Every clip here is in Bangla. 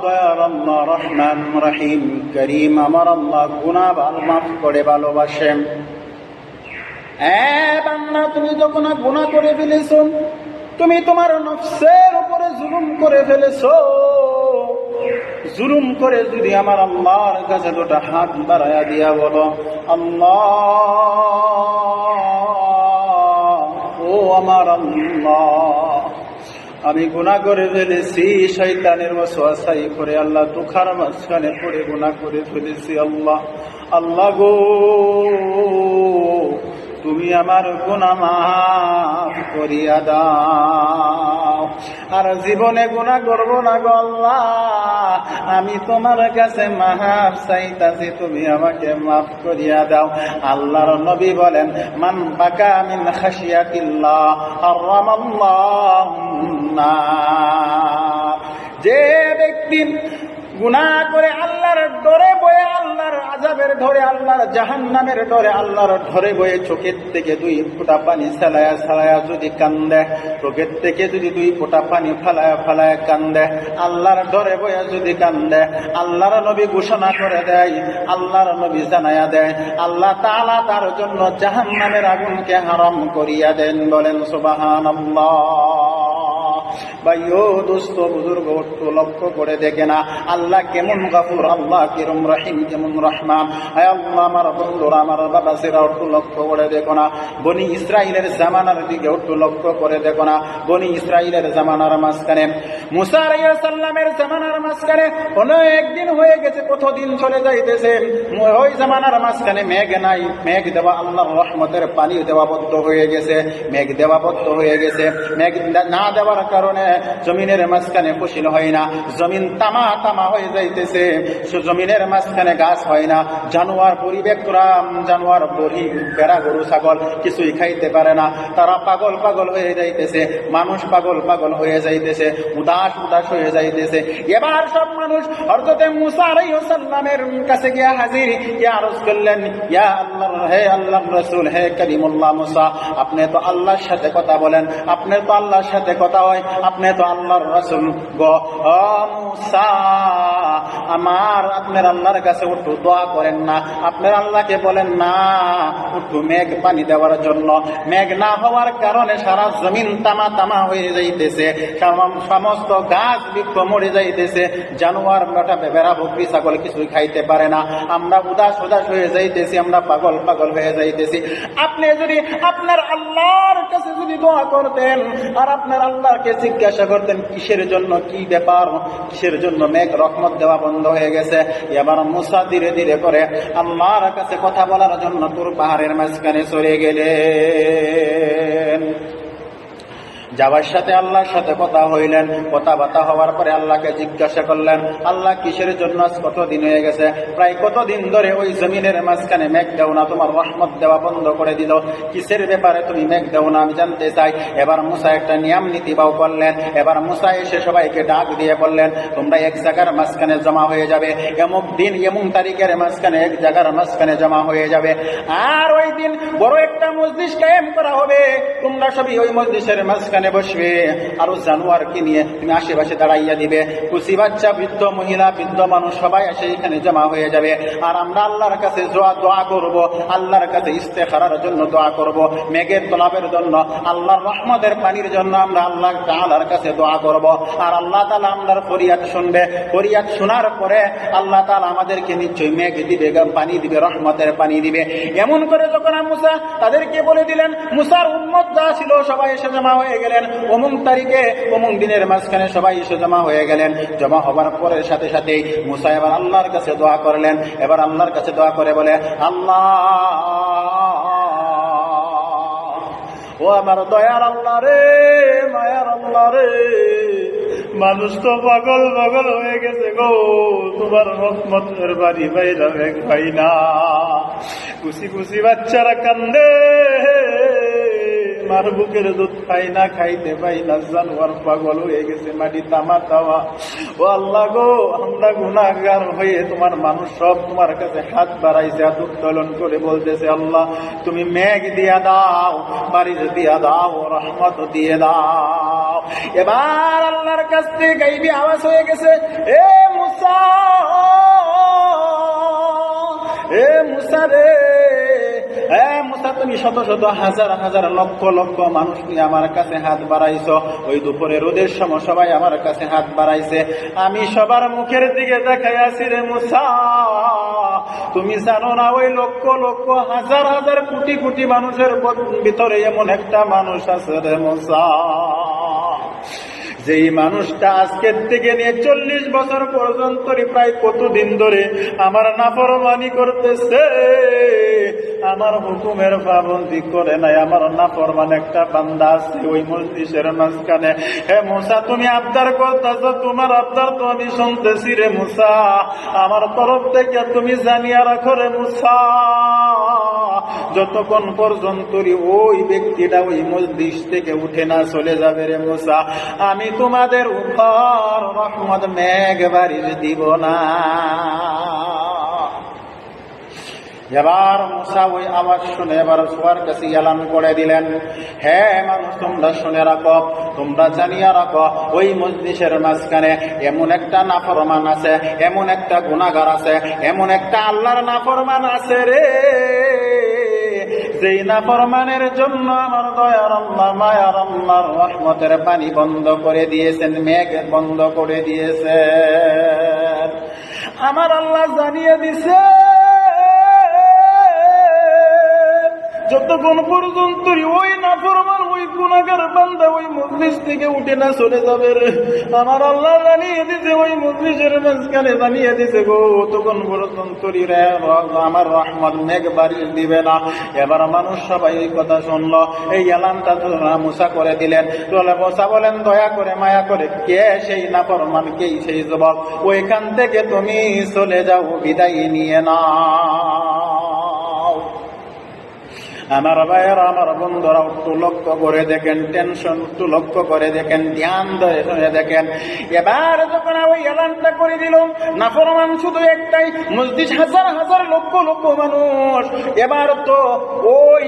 দয়ার আল্লাহ রহমান রহিম করিম আমার আল্লাহ গুনাহ মাফ করে ভালোবাসেন। বান্দা, তুমি যখন গুনাহ করে ফেলেছো, তুমি তোমার নফসের উপরে জুলুম করে ফেলেছো। জুলুম করে যদি আমার আল্লাহর কাছে দুটো হাত বাড়ায়া দিয়া বলো, আল্লাহ, ও আমার আল্লাহ, আমি গুনাহ করে ফেলেছি, শয়তানের ওয়াসওয়াসায় করে আল্লাহ দুখার মাঝখানে পড়ে গুনাহ করে ফেলেছি। আল্লাহ, আল্লাহ গো, তুমি আমার গুনাহ মাফ করিয়া দাও, আর জীবনে গুনাহ করব না গো আল্লাহ। আমি তোমার কাছে মাফ চাইতাছি, তুমি আমাকে মাফ করিয়া দাও। আল্লাহর নবী বলেন, মান বাকা মিন খাশিয়াতিল্লাহ হারামাল্লাহু নার। যে ব্যক্তি গুনাহ করে আল্লাহর ডরে বয়ে, আল্লাহর আযাবের ডরে, আল্লাহর জাহান্নামের ডরে, আল্লাহর ডরে বয়ে চোখের থেকে দুই ফোঁটা পানি ছালায়া ছালায়া যদি কান্দে, চোখের থেকে যদি দুই ফোঁটা পানি ফালায়া ফালায়া কান্দে, আল্লাহর ডরে বয়ে যদি কান্দে, আল্লাহর নবী ঘোষণা করে দেয়, আল্লাহর নবী জানায়া দেয়, আল্লাহ তাআলা তার জন্য জাহান্নামের আগুনকে হারাম করিয়া দেন। বলেন সুবহানাল্লাহ। ভাইও, দোস্ত, বুজুর্গ, একটু লক্ষ্য করে দেখে না আল্লাহ কেমন গফুর, আল্লাহ কেমন রহিম, কেমন রহমান। আয় আল্লাহ, আমার বন্ধুরা, আমার বাবাসেরা, একটু লক্ষ্য করে দেখো না বনি ইসরাইলের জামানার দিকে, একটু লক্ষ্য করে দেখো না বনি ইসরাইলের জামানার মাঝখানে, মুসা আলাইহিস সালামের জামানার মাঝখানে অনেক দিন হয়ে গেছে, কতদিন চলে যাইতেছে। ওই জামানার মাঝখানে মেঘ নাই, মেঘ দেওয়া আল্লাহর রহমতের পানি দেওয়া বদ্ধ হয়ে গেছে, মেঘ দেওয়া বদ্ধ হয়ে গেছে। মেঘ না দেওয়ার কারণে জমিনের মাঝখানে ফসল হয় না, জমিন তামা তামা হয়ে যাইতেছে, জমিনের মাঝখানে গাছ হয় না, জানোয়ার পরিবেকরাম, জানোয়ার বড়ি, বেড়া, গরু, ছাগল কিছুই খাইতে পারে না, তারা পাগল পাগল হয়ে যাইতেছে, মানুষ পাগল পাগল হয়ে যাইতেছে, উদাস উদাস হয়ে যাইতেছে। এবার সব মানুষ হযরত মুসা আলাইহিস সালামের কাছে গিয়ে হাজির, ইয়া আরজ করলেন, ইয়া আল্লাহ, হে আল্লাহর রাসূল, হে কালিমুল্লাহ মুসা, আপনি তো আল্লাহর সাথে কথা বলেন, আপনি তো আল্লাহর সাথে কথা হয়, আপনি তো আল্লাহর রাসূল গো। ও মুসা, আমার আপনার আল্লাহর কাছে একটু দোয়া করেন না, আপনার আল্লাহকে বলেন না একটু মেঘ পানি দেওয়ার জন্য। মেঘ না হওয়ার কারণে সারা জমিন তামা তামা হয়ে যাইতেছে, সমস্ত গাছ বৃক্ষ মরে যাইতেছে, জানোয়ার, বেড়া, বকরি, ছাগল কিছুই খাইতে পারে না, আমরা উদাস উদাস হয়ে যাইতেছি, আমরা পাগল পাগল হয়ে যাইতেছি। আপনি যদি আপনার আল্লাহর কাছে যদি দোয়া করতেন, আর আপনার আল্লাহকে জিজ্ঞাসা করতেন কিসের জন্য, কি ব্যাপার, কিসের জন্য মেঘ রহমত দেওয়া বন্ধ হয়ে গেছে। এবার মুসা ধীরে ধীরে করে আল্লাহর কাছে কথা বলার জন্য তুর পাহাড়ের মাঝখানে চলে গেলেন। যাওয়ার সাথে আল্লাহর সাথে কথা হইলেন, কথাবার্তা হওয়ার পরে আল্লাহকে জিজ্ঞাসা করলেন, আল্লাহ কিসের জন্য কতদিন হয়ে গেছে, প্রায় কতদিন ধরে ওই জমিনের মাঝখানে মেঘ দাও না, তোমার রহমত দেওয়া বন্ধ করে দিল, কিসের ব্যাপারে তুমি মেঘ দাও না, আমি জানতে চাই। এবার মুসা একটা নিয়ম নীতি বাউ করলেন। এবার মুসা এসে সবাইকে ডাক দিয়ে বললেন, তোমরা এক জায়গার মাঝখানে জমা হয়ে যাবে, এমুক দিন এমুক তারিখের মাঝখানে এক জায়গার মাঝখানে জমা হয়ে যাবে, আর ওই দিন বড় একটা মজলিস কায়েম করা হবে, তোমরা সবই ওই মজলিসের মাঝখানে বসবে, আরো জানোয়ারকে নিয়ে তুমি আশেপাশে দাঁড়াইয়া দিবে, কুচি বাচ্চা, বৃদ্ধ মহিলা, বৃদ্ধ মানুষ সবাই এসে এখানে জমা হয়ে যাবে, আর আমরা আল্লাহর কাছে দোয়া করব, আল্লাহর কাছে ইস্তেখারার জন্য দোয়া করব, মেঘের তলাবের জন্য, আল্লাহর রহমতের পানির জন্য আমরা আল্লাহ তাআলার কাছে দোয়া করব, আর আল্লাহ তাআলা আমাদের ফরিয়াদ শুনবে। ফরিয়াদ শোনার পরে আল্লাহ তাআলা আমাদেরকে নিশ্চয়ই মেঘ দিবে, পানি দিবে, রহমতের পানি দিবে। এমন করে যখন মুসা তাদেরকে বলে দিলেন, মুসার উম্মত যা ছিল সবাই এসে জমা হয়ে গেলেন, অমুক তারিখে অমুক দিনের মাঝখানে সবাই এসে জমা হয়ে গেলেন। জমা হবার পরের সাথে সাথেই মুসা এবার আল্লাহর কাছে দোয়া করলেন। এবার আল্লাহর কাছে দোয়া করে বলে, আল্লাহ, ও আমার দয়ার আল্লাহ রে, মায়ার আল্লাহ রে, মানুষ তো পাগল পাগল হয়ে গেছে গো, তোমার রহমতের বাড়ি বাইরা মেঘ পাই না, খুশি খুশি বাচ্চারা কান্দে, মার বুকের দুধ খাই না, খাইতে পাই না, জানোয়ার পাগল হয়ে গেছে, মাটি তামা তাওয়া। ও আল্লাহ গো, আমরা গুনাহগার হয়ে তোমার মানুষ সব তোমার কাছে হাত বাড়াইছে, হাত উত্তোলন করে বলতেছে, আল্লাহ তুমি মেঘ দিয়া দাও, বারিশ দিয়া দাও, রহমত দিয়ে দাও। এবার আল্লাহর কাছ থেকে গাইবি আওয়াজ হয়ে গেছে, এ মুসা, এ মুসা রে, এ মুসা, তুমি শত শত হাজার হাজার লক্ষ লক্ষ মানুষ নিয়ে আমার কাছে হাত বাড়াইছো। ওই দুপুরে রোদের সময় সবাই আমার কাছে হাত বাড়াইছে, আমি সবার মুখের দিকে দেখাই আছি রে মুসা। তুমি জানো না ওই লক্ষ লক্ষ হাজার হাজার কোটি কোটি মানুষের ভিতরে এমন একটা মানুষ আছে রে মুসা, যেই মানুষটা আজকের থেকে নিয়ে 40 বছর পর্যন্ত প্রায় কতদিন ধরে আমার নাফরমানি করতেছে, আমার হুকুমের পাবন্দি করে নাই, আমার নাফরমান একটা বান্দা আছে ওই মজলিসের মাঝখানে। হে মুসা, তুমি আবদার করতেছ, তোমার আবদার তো আমি শুনতেছি রে মুসা, আমার তরফ থেকে তুমি জানিয়া রাখো রে মুসা, যতক্ষণ পর্যন্ত ওই ব্যক্তিটা ওই মজলিস থেকে উঠে না চলে যাবে রে মুসা, আমি তোমাদের উপর রহমত মেঘ বারিশ দিব না। এবার মুসা ওই আওয়াজ শুনে এবার সবার কাছে এলান করে দিলেন, হে মানুষ, তোমরা শুনে রাখো, তোমরা জানিয়া রাখো, ওই মজলিসের মাঝখানে এমন একটা নাফরমান আছে, এমন একটা গুনাহগার আছে, এমন একটা আল্লাহর নাফরমান আছে রে, যেই নাফরমানের জন্য আমার দয়ার আল্লাহ, মায়ার আল্লাহর রহমতের পানি বন্ধ করে দিয়েছেন, মেঘ বন্ধ করে দিয়েছেন। আমার আল্লাহ জানিয়ে দিছে, যতক্ষণ পর্যন্ত ওই নাফরমান ওই গুনাহগার বান্দা ওই মজলিস থেকে উঠে না চলে যাবে রে, আমার আল্লাহ জানিয়ে দিছে, ওই মজলিসের মাঝখানে জানিয়ে দিছে গো, তখন পর্যন্ত আমার রহমত মেঘ বারিশ দিবে না। এবার মানুষ সবাই এই কথা শুনলো, এই এলানটা মুসা করে দিলেন। তাহলে মুসা বলেন, দয়া করে মায়া করে, কে সেই নাফরমান, কে সেই যুবক, ওইখান থেকে তুমি চলে যাও, বিদায় নিয়ে না। আমার ভাইয়েরা, আমার বন্ধুরা, একটু লক্ষ্য করে দেখেন, টেনশন একটু লক্ষ্য করে দেখেন, ধ্যান ধরে শুনে দেখেন। এবার যখন ওই এলানটা করে দিল, নাফরমান শুধু একটাই, মসজিদ হাজার হাজার লক্ষ লক্ষ মানুষ। এবার তো ওই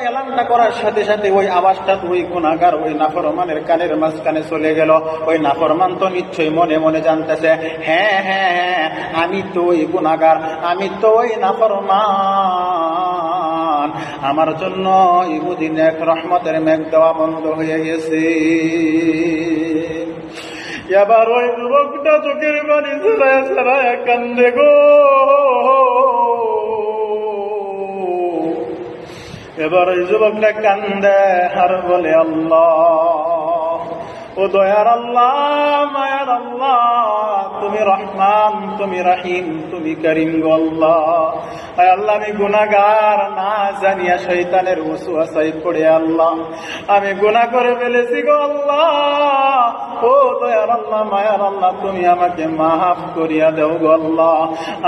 এলানটা করার সাথে সাথে ওই আওয়াজটা তো ওই গুনাহগার ওই নাফরমানের কানের মাঝখানে চলে গেল। ওই নাফরমান তো নিশ্চয়ই মনে মনে জানতেছে, হ্যাঁ হ্যাঁ হ্যাঁ, আমি তো ওই গুনাহগার, আমি তো ওই নাফরমান, আমার জন্য ইহুদিন এক রহমতের মেঘ দেওয়া বন্ধ হয়ে গেছে। এবার ওই যুবকটা চোখের পানি ছড়ায় ছড়ায় কান্দে গো। এবার ওই যুবকটা কান্দে আর বলে, আল্লাহ, ও দয়ার আল্লাহ, মায়ার আল্লাহ, তুমি রহমান, তুমি রাহিম, তুমি করিম গো আল্লাহ। আল্লাহ, আমি গুনাহগার, না জানিয়া শয়তানের ওয়াসওয়াসায় পড়ে আল্লাহ আমি গুনাহ করে ফেলেছি গো আল্লাহ। ও দয়ার আল্লাহ, মায়ার আল্লাহ, তুমি আমাকে মাফ করিয়া দাও গো আল্লাহ,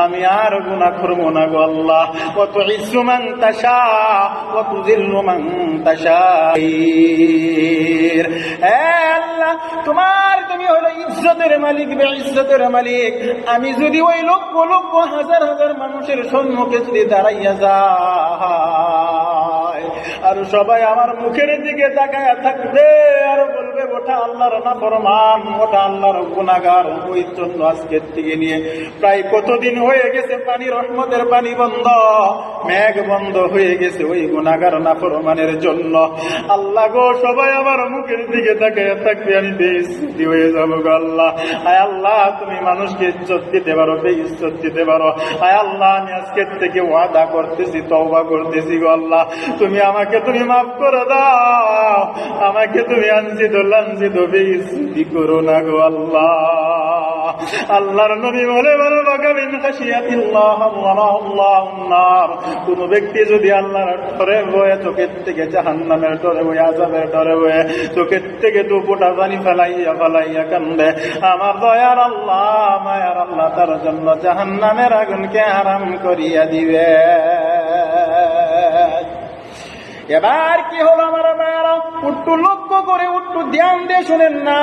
আমি আর গুনাহ করব না গো আল্লাহ। ওয়া তুইজ্জু মান তাশা ওয়া তুযিল্লু মান তাশা। তুমি হলো ইজ্জতের মালিক, বেইজ্জতের মালিক। আমি যদি ওই লক্ষ লক্ষ হাজার হাজার মানুষের সম্মুখে যদি দাঁড়াইয়া যায়, আর সবাই আমার মুখের দিকে তাকায়া থাকবে আর বলবে, ওটা আল্লাহর নাফরমান, ওটা আল্লাহর গুনাহগার, ওই জন্য আজকের থেকে নিয়ে প্রায় কতদিন হয়ে গেছে পানি, রহমতের পানি বন্ধ, মেঘ বন্ধ হয়ে গেছে ওই গুনাহগার নাফরমানের জন্য। আল্লাহ গো, সবাই আমার মুখের দিকে তাকায়া থাকবে, আমি বেইজ্জতি হয়ে যাবো গো আল্লাহ। আয় আল্লাহ, তুমি মানুষকে ইজ্জত দিতে পারো, বেইজ্জত দিতে পারো। আয় আল্লাহ, আমি আজকের থেকে ওয়াদা করতেছি, তওবা করতেছি গো আল্লাহ, তুমি আমাকে তুমি মাফ করে দাও, আমাকে তুমি আনজিদ লানজিদ বেইজ্জতি করো না গো আল্লাহ। আল্লাহর নবী বলে, কোন ব্যক্তি যদি আল্লাহর ডরে বয়ে, চোখের থেকে জাহান্নামের ডরে বয়ে, আযাবের ডরে বয়ে, চোখের থেকে দু ফোঁটা পানি ফেলাইয়া ফেলাইয়া কান্দে, আমার দয়ার আল্লাহ, মায়ার আল্লাহ তার জন্য জাহান্নামের আগুনকে হারাম করিয়া দিবে। এবার কি হলো আমার মায়েরা, একটু লক্ষ্য করে একটু ধ্যান দিয়ে শুনেন না,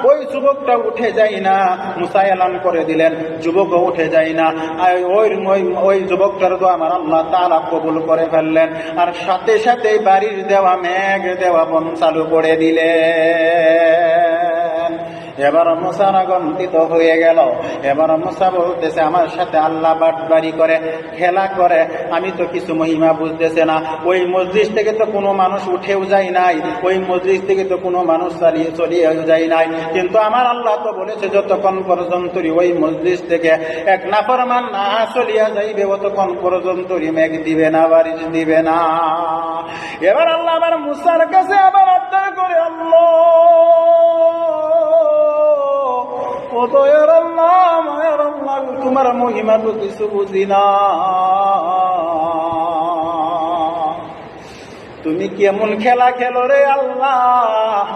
ওই যুবকটা উঠে যায় না। মুসা এলান করে দিলেন, যুবকও উঠে যায় না। আর ওই যুবকটার তো আমার আল্লাহ তাআলা কবুল করে ফেললেন, আর সাথে সাথে বাড়ির দেওয়া মেঘ দেওয়া বন চালু করে দিলেন। এবার মুসা রাগান্বিত হয়ে গেল। এবার মুসা বলতেছে, আমার সাথে আল্লাহ বাটবাড়ি করে, খেলা করে, আমি তো কিছু মহিমা বুঝতেছে না। ওই মজলিস থেকে তো কোনো মানুষ উঠেও যায় নাই, ওই মজলিস থেকে তো কোনো মানুষ চলিয়েও যায় নাই, কিন্তু আমার আল্লাহ তো বলেছে যতক্ষণ পর্যন্ত ওই মজলিস থেকে এক নাফরমান না চলিয়া যাইবে ততক্ষণ পর্যন্ত মেঘ দিবে না, বারিশ দিবে না। এবার আল্লাহ আবার মুসার কাছে আবার আবদার করে, আল্লাহ ও দয়ার আল্লাহ, মায়ার আল্লাহ, তোমার মহিমা তো কিছু বুঝি না, তুমি কেমন খেলা খেলো রে আল্লাহ,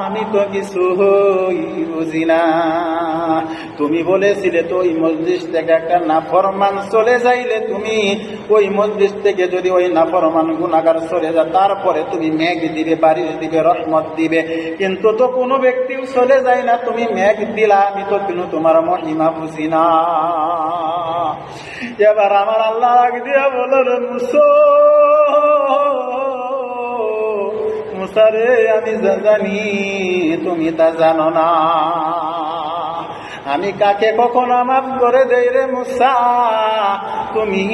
আমি তো কিছু বুঝি না। তুমি বলেছিলে তো ওই মজলিস থেকে একটা নাফরমান চলে যাইলে, তুমি ওই মজলিস থেকে যদি ওই নাফরমান গুনাহগার চলে যায় তারপরে তুমি মেঘ দিবে, বারিশ দিবে, রহমত দিবে, কিন্তু তো কোনো ব্যক্তিও চলে যায় না, তুমি মেঘ দিলা, আমি তো কিন্তু তোমার মহিমা বুঝি না। এবার আমার আল্লাহ রাগ দিয়া বলো, রে মুসা রে, আমি যা জানি তুমি তা জানো না, আমি কাকে কখনো মাফ করে দেই রে মুসা, তুমি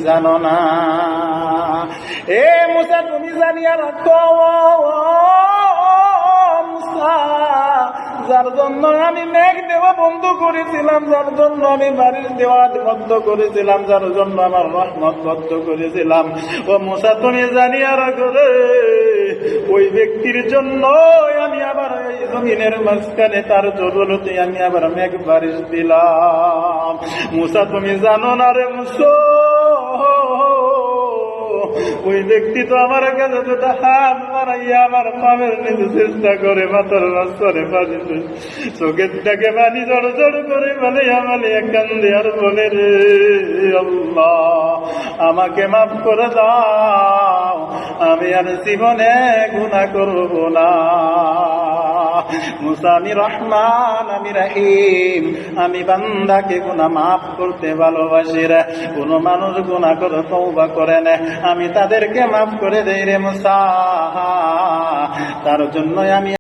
জানো না। এ মুসা, তুমি জানিয়া রাখো মুসা, যার জন্য আমি মেঘ দেওয়া বন্ধ করেছিলাম, যার জন্য আমি বারিশ দেওয়া বন্ধ করেছিলাম, যার জন্য আমার রহমত বন্ধ করেছিলাম, ও মুসা তুমি জানিয়া রাখো রে, ওই ব্যক্তির জন্য আমি আবার এই জমিনের মাঝখানে তার জরুরতে আমি আবার মেঘ বারিশ দিলাম। মুসা তুমি জানো না রে মুসা, ওই ব্যক্তি তো আমার কাছে দুটা হাত মারাইয়া আমার পামের নিতে চেষ্টা করে, মাথার মাঝখানে পানি, চোখের থেকে পানি জড় জড় করে মালিয়া কান্দে আর বলে, রে আল্লাহ, আমাকে মাফ করে দাও, আমি আর জীবনে গুনাহ করব না। মুসা, আমি রহমান, আমি রহিম, আমি বান্দাকে গুনাহ মাফ করতে ভালোবাসি রে। কোন মানুষ গুনাহ করে তওবা করে না, আমি তাদেরকে মাফ করে দেই রে মুসা, তার জন্য আমি